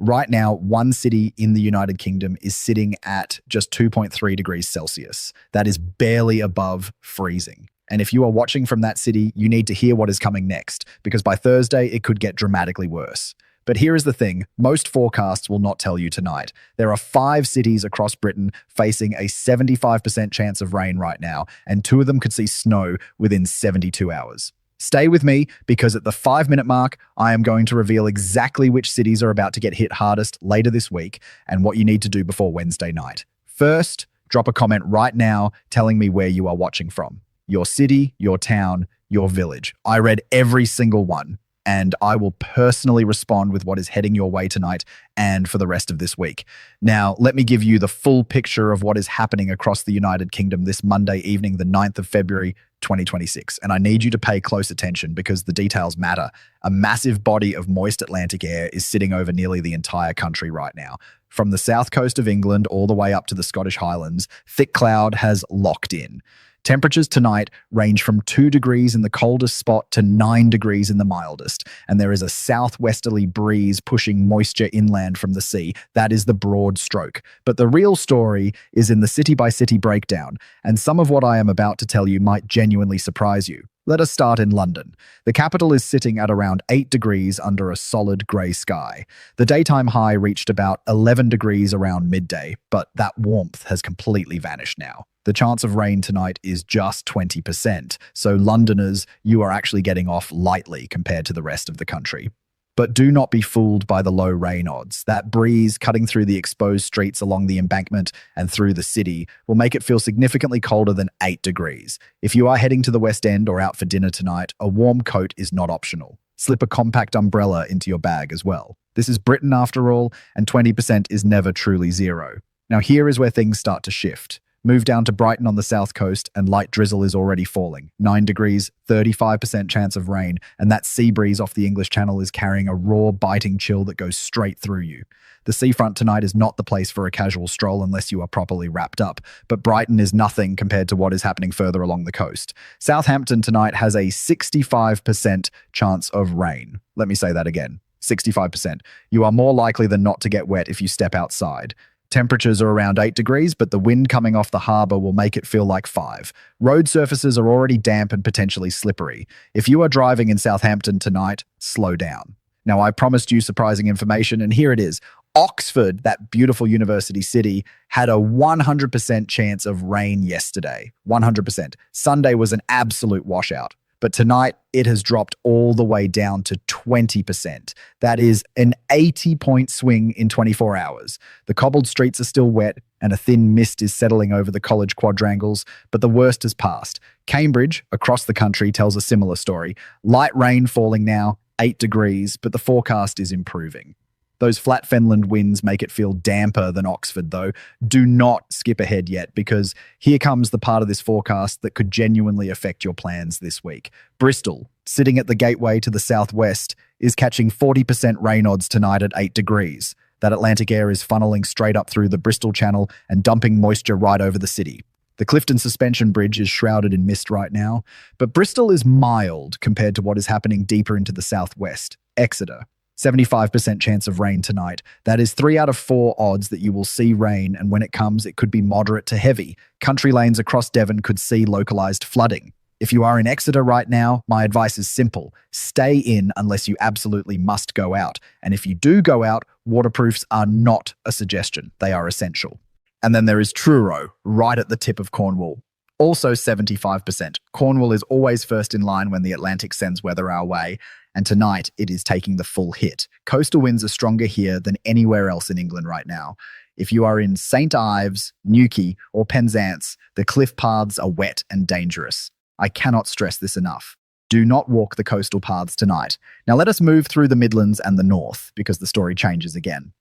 Right now, one city in the United Kingdom is sitting at just 2.3 degrees Celsius. That is barely above freezing. And if you are watching from that city, you need to hear what is coming next, because by Thursday, it could get dramatically worse. But here is the thing, most forecasts will not tell you tonight. There are 5 cities across Britain facing a 75% chance of rain right now, and 2 of them could see snow within 72 hours. Stay with me, because at the 5-minute mark, I am going to reveal exactly which cities are about to get hit hardest later this week and what you need to do before Wednesday night. First, drop a comment right now telling me where you are watching from. Your city, your town, your village. I read every single one, and I will personally respond with what is heading your way tonight and for the rest of this week. Now, let me give you the full picture of what is happening across the United Kingdom this Monday evening, the 9th of February, 2026. And I need you to pay close attention because the details matter. A massive body of moist Atlantic air is sitting over nearly the entire country right now. From the south coast of England all the way up to the Scottish Highlands, thick cloud has locked in. Temperatures tonight range from 2 degrees in the coldest spot to 9 degrees in the mildest, and there is a southwesterly breeze pushing moisture inland from the sea. That is the broad stroke. But the real story is in the city-by-city breakdown, and some of what I am about to tell you might genuinely surprise you. Let us start in London. The capital is sitting at around 8 degrees under a solid grey sky. The daytime high reached about 11 degrees around midday, but that warmth has completely vanished now. The chance of rain tonight is just 20%, so Londoners, you are actually getting off lightly compared to the rest of the country. But do not be fooled by the low rain odds. That breeze cutting through the exposed streets along the embankment and through the city will make it feel significantly colder than 8 degrees. If you are heading to the West End or out for dinner tonight, a warm coat is not optional. Slip a compact umbrella into your bag as well. This is Britain after all, and 20% is never truly zero. Now here is where things start to shift. Move down to Brighton on the south coast and light drizzle is already falling. 9 degrees, 35% chance of rain, and that sea breeze off the English Channel is carrying a raw, biting chill that goes straight through you. The seafront tonight is not the place for a casual stroll unless you are properly wrapped up, but Brighton is nothing compared to what is happening further along the coast. Southampton tonight has a 65% chance of rain. Let me say that again. 65%. You are more likely than not to get wet if you step outside. Temperatures are around 8 degrees, but the wind coming off the harbour will make it feel like 5. Road surfaces are already damp and potentially slippery. If you are driving in Southampton tonight, slow down. Now, I promised you surprising information, and here it is. Oxford, that beautiful university city, had a 100% chance of rain yesterday. 100%. Sunday was an absolute washout. But tonight, it has dropped all the way down to 20%. That is an 80-point swing in 24 hours. The cobbled streets are still wet, and a thin mist is settling over the college quadrangles, but the worst has passed. Cambridge, across the country, tells a similar story. Light rain falling now, 8 degrees, but the forecast is improving. Those flat Fenland winds make it feel damper than Oxford, though. Do not skip ahead yet, because here comes the part of this forecast that could genuinely affect your plans this week. Bristol, sitting at the gateway to the southwest, is catching 40% rain odds tonight at 8 degrees. That Atlantic air is funneling straight up through the Bristol Channel and dumping moisture right over the city. The Clifton Suspension Bridge is shrouded in mist right now, but Bristol is mild compared to what is happening deeper into the southwest. Exeter, 75% chance of rain tonight. That is 3 out of 4 odds that you will see rain, and when it comes, it could be moderate to heavy. Country lanes across Devon could see localized flooding. If you are in Exeter right now, my advice is simple. Stay in unless you absolutely must go out. And if you do go out, waterproofs are not a suggestion. They are essential. And then there is Truro, right at the tip of Cornwall. Also 75%. Cornwall is always first in line when the Atlantic sends weather our way, and tonight it is taking the full hit. Coastal winds are stronger here than anywhere else in England right now. If you are in St. Ives, Newquay, or Penzance, the cliff paths are wet and dangerous. I cannot stress this enough. Do not walk the coastal paths tonight. Now let us move through the Midlands and the north, because the story changes again.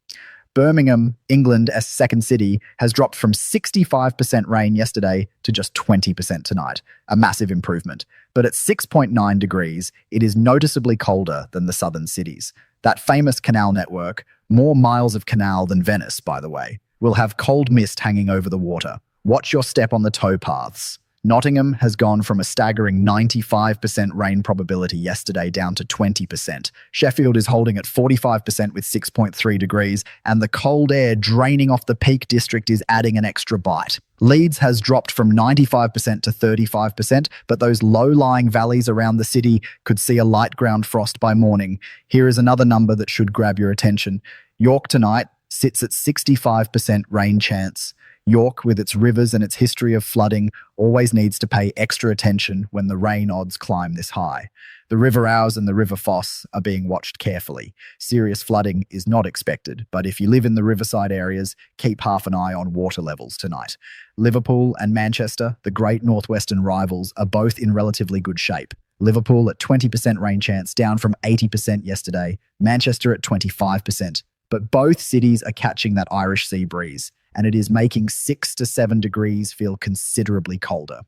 Birmingham, England, as second city, has dropped from 65% rain yesterday to just 20% tonight. A massive improvement. But at 6.9 degrees, it is noticeably colder than the southern cities. That famous canal network, more miles of canal than Venice, by the way, will have cold mist hanging over the water. Watch your step on the towpaths. Nottingham has gone from a staggering 95% rain probability yesterday down to 20%. Sheffield is holding at 45% with 6.3 degrees, and the cold air draining off the Peak District is adding an extra bite. Leeds has dropped from 95% to 35%, but those low-lying valleys around the city could see a light ground frost by morning. Here is another number that should grab your attention. York tonight sits at 65% rain chance. York, with its rivers and its history of flooding, always needs to pay extra attention when the rain odds climb this high. The River Ouse and the River Foss are being watched carefully. Serious flooding is not expected, but if you live in the riverside areas, keep half an eye on water levels tonight. Liverpool and Manchester, the great northwestern rivals, are both in relatively good shape. Liverpool at 20% rain chance, down from 80% yesterday. Manchester at 25%. But both cities are catching that Irish sea breeze, and it is making 6 to 7 degrees feel considerably colder.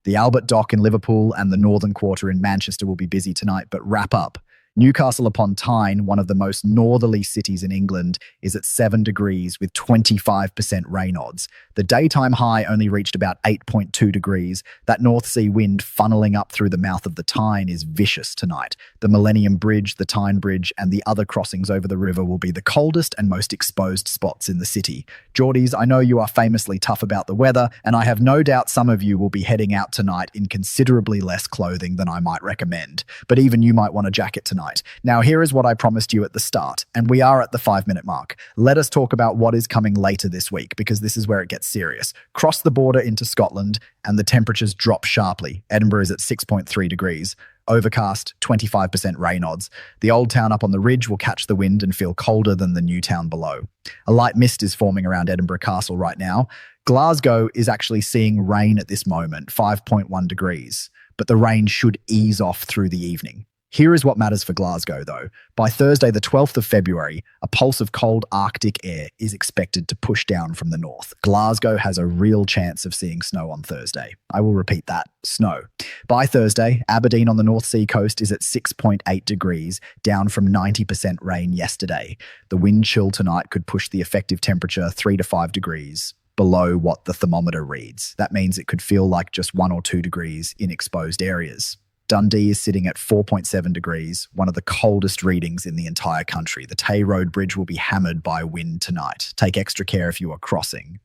The Albert Dock in Liverpool and the Northern Quarter in Manchester will be busy tonight, but wrap up. Newcastle upon Tyne, one of the most northerly cities in England, is at 7 degrees with 25% rain odds. The daytime high only reached about 8.2 degrees. That North Sea wind funneling up through the mouth of the Tyne is vicious tonight. The Millennium Bridge, the Tyne Bridge, and the other crossings over the river will be the coldest and most exposed spots in the city. Geordies, I know you are famously tough about the weather, and I have no doubt some of you will be heading out tonight in considerably less clothing than I might recommend. But even you might want a jacket tonight. Now, here is what I promised you at the start, and we are at the 5-minute mark. Let us talk about what is coming later this week, because this is where it gets serious. Cross the border into Scotland, and the temperatures drop sharply. Edinburgh is at 6.3 degrees. Overcast, 25% rain odds. The old town up on the ridge will catch the wind and feel colder than the new town below. A light mist is forming around Edinburgh Castle right now. Glasgow is actually seeing rain at this moment, 5.1 degrees, but the rain should ease off through the evening. Here is what matters for Glasgow, though. By Thursday, the 12th of February, a pulse of cold Arctic air is expected to push down from the north. Glasgow has a real chance of seeing snow on Thursday. I will repeat that, snow. By Thursday, Aberdeen on the North Sea coast is at 6.8 degrees, down from 90% rain yesterday. The wind chill tonight could push the effective temperature 3 to 5 degrees below what the thermometer reads. That means it could feel like just 1 or 2 degrees in exposed areas. Dundee is sitting at 4.7 degrees, one of the coldest readings in the entire country. The Tay Road Bridge will be hammered by wind tonight. Take extra care if you are crossing.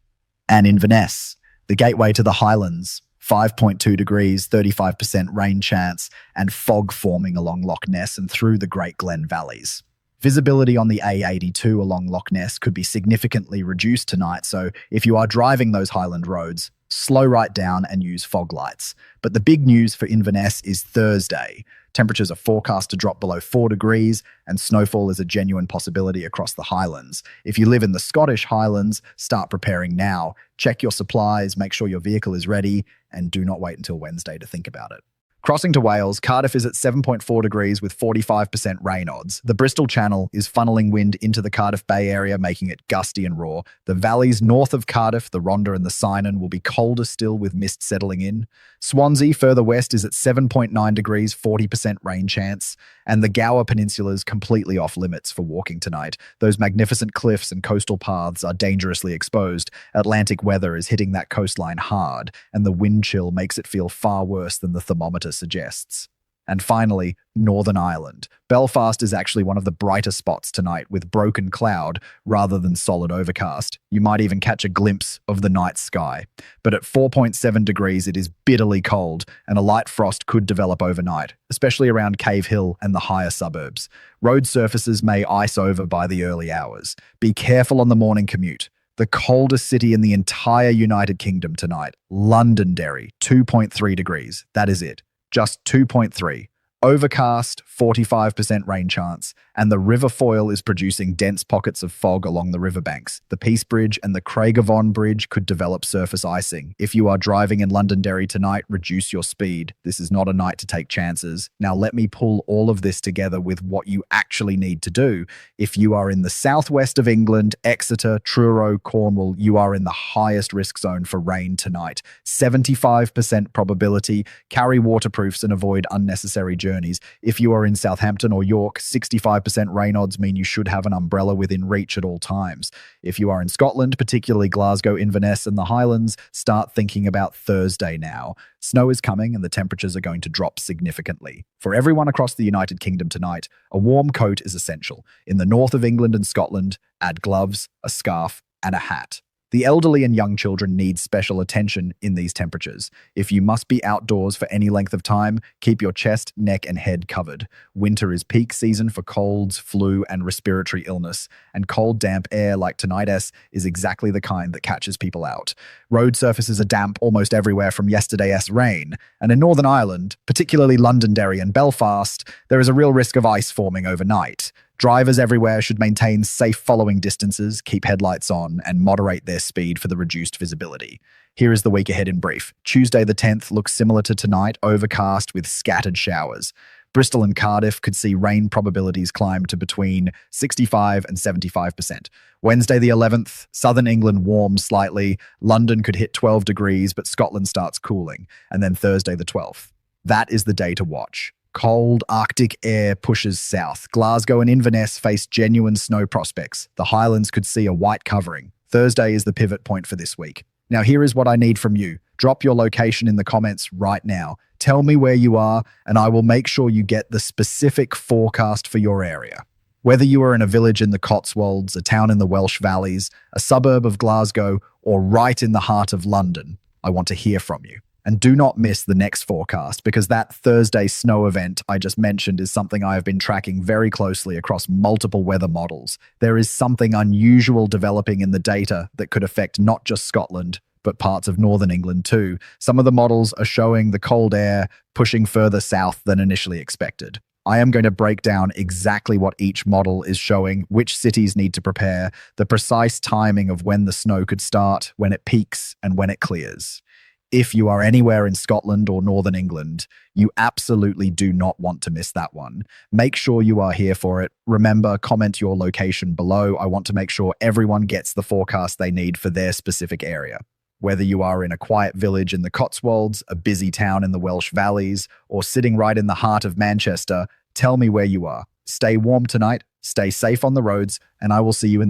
And Inverness, the gateway to the Highlands, 5.2 degrees, 35% rain chance, and fog forming along Loch Ness and through the Great Glen valleys. Visibility on the A82 along Loch Ness could be significantly reduced tonight, so if you are driving those Highland roads, slow right down and use fog lights. But the big news for Inverness is Thursday. Temperatures are forecast to drop below 4 degrees, and snowfall is a genuine possibility across the Highlands. If you live in the Scottish Highlands, start preparing now. Check your supplies, make sure your vehicle is ready, and do not wait until Wednesday to think about it. Crossing to Wales, Cardiff is at 7.4 degrees with 45% rain odds. The Bristol Channel is funneling wind into the Cardiff Bay area, making it gusty and raw. The valleys north of Cardiff, the Rhondda and the Cynon, will be colder still with mist settling in. Swansea, further west, is at 7.9 degrees, 40% rain chance. And the Gower Peninsula is completely off limits for walking tonight. Those magnificent cliffs and coastal paths are dangerously exposed. Atlantic weather is hitting that coastline hard, and the wind chill makes it feel far worse than the thermometer suggests. And finally, Northern Ireland. Belfast is actually one of the brighter spots tonight with broken cloud rather than solid overcast. You might even catch a glimpse of the night sky. But at 4.7 degrees, it is bitterly cold, and a light frost could develop overnight, especially around Cave Hill and the higher suburbs. Road surfaces may ice over by the early hours. Be careful on the morning commute. The coldest city in the entire United Kingdom tonight, Londonderry, 2.3 degrees. That is it. Just 2.3. Overcast, 45% rain chance, and the River Foyle is producing dense pockets of fog along the riverbanks. The Peace Bridge and the Craigavon Bridge could develop surface icing. If you are driving in Londonderry tonight, reduce your speed. This is not a night to take chances. Now let me pull all of this together with what you actually need to do. If you are in the southwest of England, Exeter, Truro, Cornwall, you are in the highest risk zone for rain tonight. 75% probability. Carry waterproofs and avoid unnecessary journeys journeys. If you are in Southampton or York, 65% rain odds mean you should have an umbrella within reach at all times. If you are in Scotland, particularly Glasgow, Inverness, and the Highlands, start thinking about Thursday now. Snow is coming and the temperatures are going to drop significantly. For everyone across the United Kingdom tonight, a warm coat is essential. In the north of England and Scotland, add gloves, a scarf, and a hat. The elderly and young children need special attention in these temperatures. If you must be outdoors for any length of time, keep your chest, neck, and head covered. Winter is peak season for colds, flu, and respiratory illness, and cold, damp air like tonight's is exactly the kind that catches people out. Road surfaces are damp almost everywhere from yesterday's rain, and in Northern Ireland, particularly Londonderry and Belfast, there is a real risk of ice forming overnight. Drivers everywhere should maintain safe following distances, keep headlights on, and moderate their speed for the reduced visibility. Here is the week ahead in brief. Tuesday the 10th looks similar to tonight, overcast with scattered showers. Bristol and Cardiff could see rain probabilities climb to between 65 and 75%. Wednesday the 11th, southern England warms slightly. London could hit 12 degrees, but Scotland starts cooling. And then Thursday the 12th. That is the day to watch. Cold Arctic air pushes south. Glasgow and Inverness face genuine snow prospects. The Highlands could see a white covering. Thursday is the pivot point for this week. Now here is what I need from you. Drop your location in the comments right now. Tell me where you are, and I will make sure you get the specific forecast for your area. Whether you are in a village in the Cotswolds, a town in the Welsh Valleys, a suburb of Glasgow, or right in the heart of London, I want to hear from you. And do not miss the next forecast, because that Thursday snow event I just mentioned is something I have been tracking very closely across multiple weather models. There is something unusual developing in the data that could affect not just Scotland, but parts of northern England too. Some of the models are showing the cold air pushing further south than initially expected. I am going to break down exactly what each model is showing, which cities need to prepare, the precise timing of when the snow could start, when it peaks, and when it clears. If you are anywhere in Scotland or Northern England, you absolutely do not want to miss that one. Make sure you are here for it. Remember, comment your location below. I want to make sure everyone gets the forecast they need for their specific area. Whether you are in a quiet village in the Cotswolds, a busy town in the Welsh Valleys, or sitting right in the heart of Manchester, tell me where you are. Stay warm tonight, stay safe on the roads, and I will see you in the